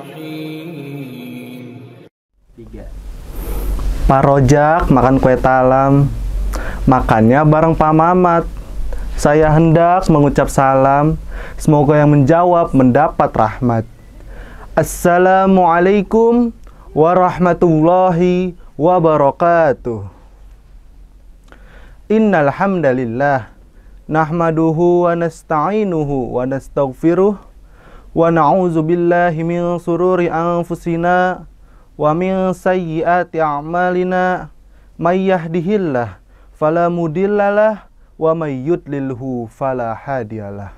الرحيم. Pak Rojak makan kue talam, makannya bareng Pak Mamat. Saya hendak mengucap salam, semoga yang menjawab mendapat rahmat. Assalamualaikum warahmatullahi wabarakatuh. Innal hamdalillah nahmaduhu wa nasta'inuhu wa nastaghfiruh wa na'udzu billahi min sururi anfusina wa min sayyiati a'malina may yahdihillah fala mudhillalah wa may yudlilhu fala hadiyalah.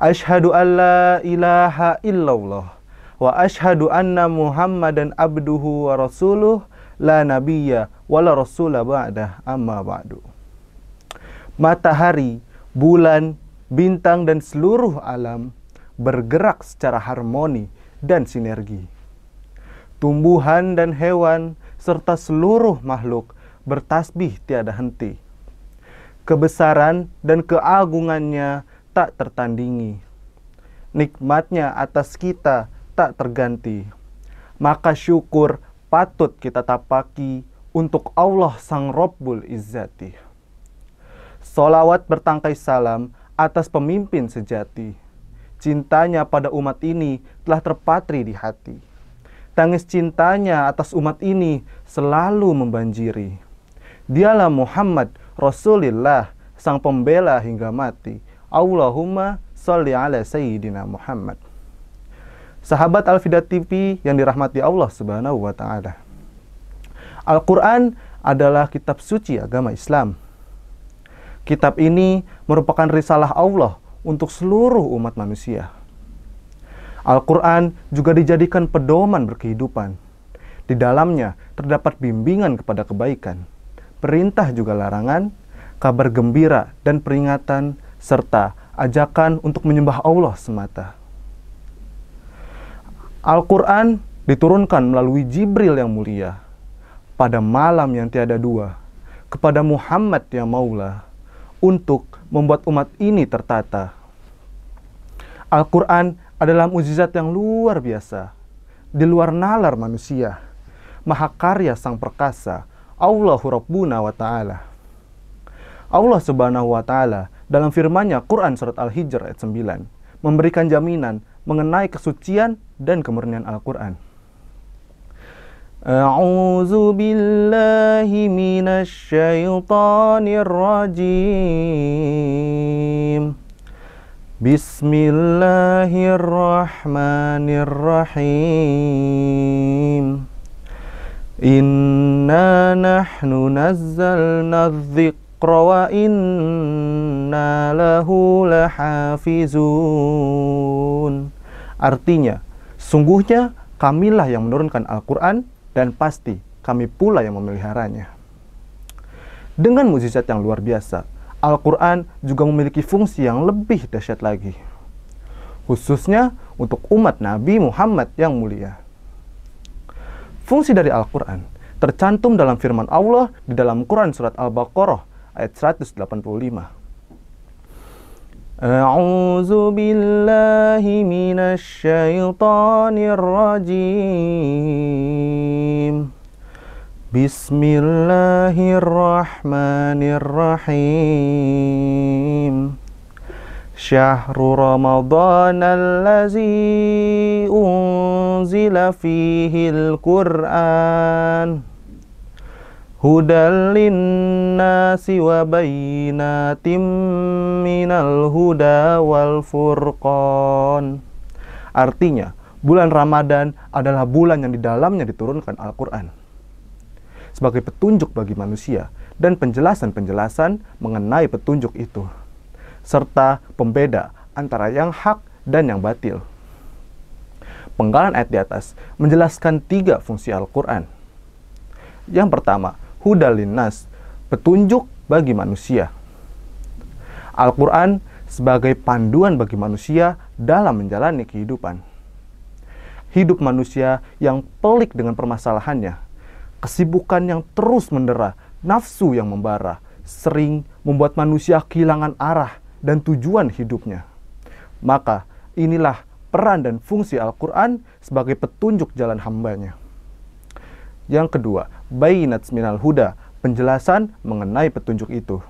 Asyhadu an la ilaha illallah wa asyhadu anna Muhammadan abduhu wa rasuluh la nabiyya wa la rasula ba'dah amma ba'du. Matahari, bulan, bintang dan seluruh alam bergerak secara harmoni dan sinergi. Tumbuhan dan hewan serta seluruh makhluk bertasbih tiada henti. Kebesaran dan keagungannya tak tertandingi. Nikmatnya atas kita tak terganti. Maka syukur patut kita tapaki untuk Allah Sang Rabbul Izzati. Sholawat bertangkai salam atas pemimpin sejati. Cintanya pada umat ini telah terpatri di hati. Tangis cintanya atas umat ini selalu membanjiri. Dialah Muhammad Rasulullah, sang pembela hingga mati. Allahumma sholli ala Sayyidina Muhammad. Sahabat Al-Fida TV yang dirahmati Allah Subhanahu wa Ta'ala. Al-Quran adalah kitab suci agama Islam. Kitab ini merupakan risalah Allah untuk seluruh umat manusia. Al-Quran juga dijadikan pedoman berkehidupan. Di dalamnya terdapat bimbingan kepada kebaikan, perintah juga larangan, kabar gembira dan peringatan, serta ajakan untuk menyembah Allah semata. Al-Quran diturunkan melalui Jibril yang mulia pada malam yang tiada dua kepada Muhammad yang maula untuk membuat umat ini tertata. Al-Quran adalah mukjizat yang luar biasa, di luar nalar manusia, mahakarya sang perkasa, Allahu Rabbuna wa Ta'ala. Allah Subhanahu wa Ta'ala dalam firman-Nya Quran surat Al-Hijr ayat 9 memberikan jaminan mengenai kesucian dan kemurnian Al-Quran. A'udzu billahi minasy syaithanir rajim. Bismillahirrahmanirrahim. Inna nahnu nazzalna dzikra wa inna lahu lahafizun. Artinya, sungguhnya kamilah yang menurunkan Al-Quran dan pasti kami pula yang memeliharanya. Dengan mukjizat yang luar biasa, Al-Quran juga memiliki fungsi yang lebih dahsyat lagi, khususnya untuk umat Nabi Muhammad yang mulia. Fungsi dari Al-Quran tercantum dalam firman Allah di dalam Quran surat Al-Baqarah ayat 185. A'udzu billahi minasy syaithanir rajim. Bismillahirrahmanirrahim. Syahrul Ramadan allazi unzila fihil Qur'an hudal linnasi wa bayyinatim minal huda wal furqan. Artinya, bulan Ramadan adalah bulan yang di dalamnya diturunkan Al-Quran sebagai petunjuk bagi manusia dan penjelasan-penjelasan mengenai petunjuk itu, serta pembeda antara yang hak dan yang batil. Penggalan ayat di atas menjelaskan 3 fungsi Al-Quran. Yang pertama, hudal linnas, petunjuk bagi manusia. Al-Quran sebagai panduan bagi manusia dalam menjalani kehidupan. Hidup manusia yang pelik dengan permasalahannya, kesibukan yang terus mendera, nafsu yang membara, sering membuat manusia kehilangan arah dan tujuan hidupnya. Maka inilah peran dan fungsi Al-Quran sebagai petunjuk jalan hambanya. Yang kedua, bayinats minal huda, penjelasan mengenai petunjuk itu.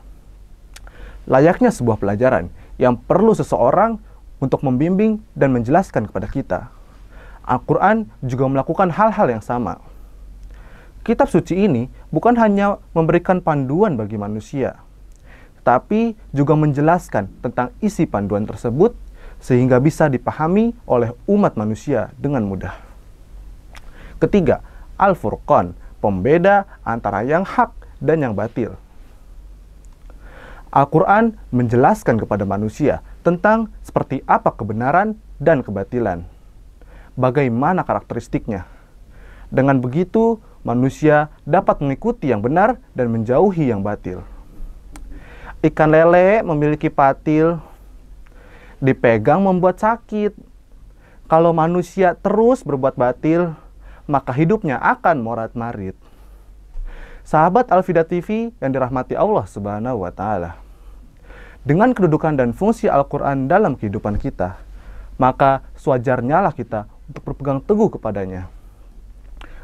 Layaknya sebuah pelajaran yang perlu seseorang untuk membimbing dan menjelaskan kepada kita. Al-Quran juga melakukan hal-hal yang sama. Kitab suci ini bukan hanya memberikan panduan bagi manusia, tapi juga menjelaskan tentang isi panduan tersebut sehingga bisa dipahami oleh umat manusia dengan mudah. Ketiga, Al-Furqan, pembeda antara yang hak dan yang batil. Al-Quran menjelaskan kepada manusia tentang seperti apa kebenaran dan kebatilan, bagaimana karakteristiknya. Dengan begitu, manusia dapat mengikuti yang benar dan menjauhi yang batil. Ikan lele memiliki patil, dipegang membuat sakit. Kalau manusia terus berbuat batil, maka hidupnya akan morat-marit. Sahabat Al-Fida TV yang dirahmati Allah Subhanahu wa Ta'ala, dengan kedudukan dan fungsi Al-Quran dalam kehidupan kita, maka sewajarnya lah kita untuk berpegang teguh kepadanya.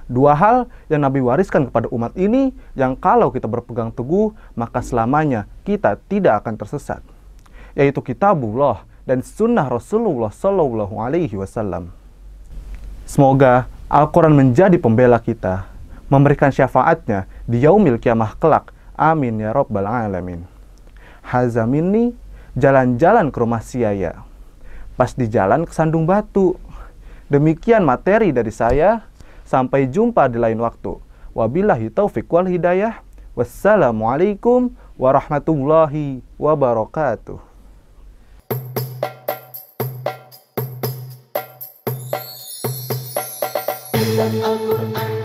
Dua hal yang Nabi wariskan kepada umat ini, yang kalau kita berpegang teguh, maka selamanya kita tidak akan tersesat, yaitu Kitabullah dan Sunnah Rasulullah Sallallahu Alaihi Wasallam. Semoga Al-Quran menjadi pembela kita, memberikan syafaatnya di yaumil kiamah kelak. Amin ya Rabbal Alamin. Haza minni, jalan-jalan ke rumah Siaya. Pas di jalan kesandung batu. Demikian materi dari saya. Sampai jumpa di lain waktu. Wabillahi taufiq wal hidayah. Wassalamualaikum warahmatullahi wabarakatuh. Al-Quran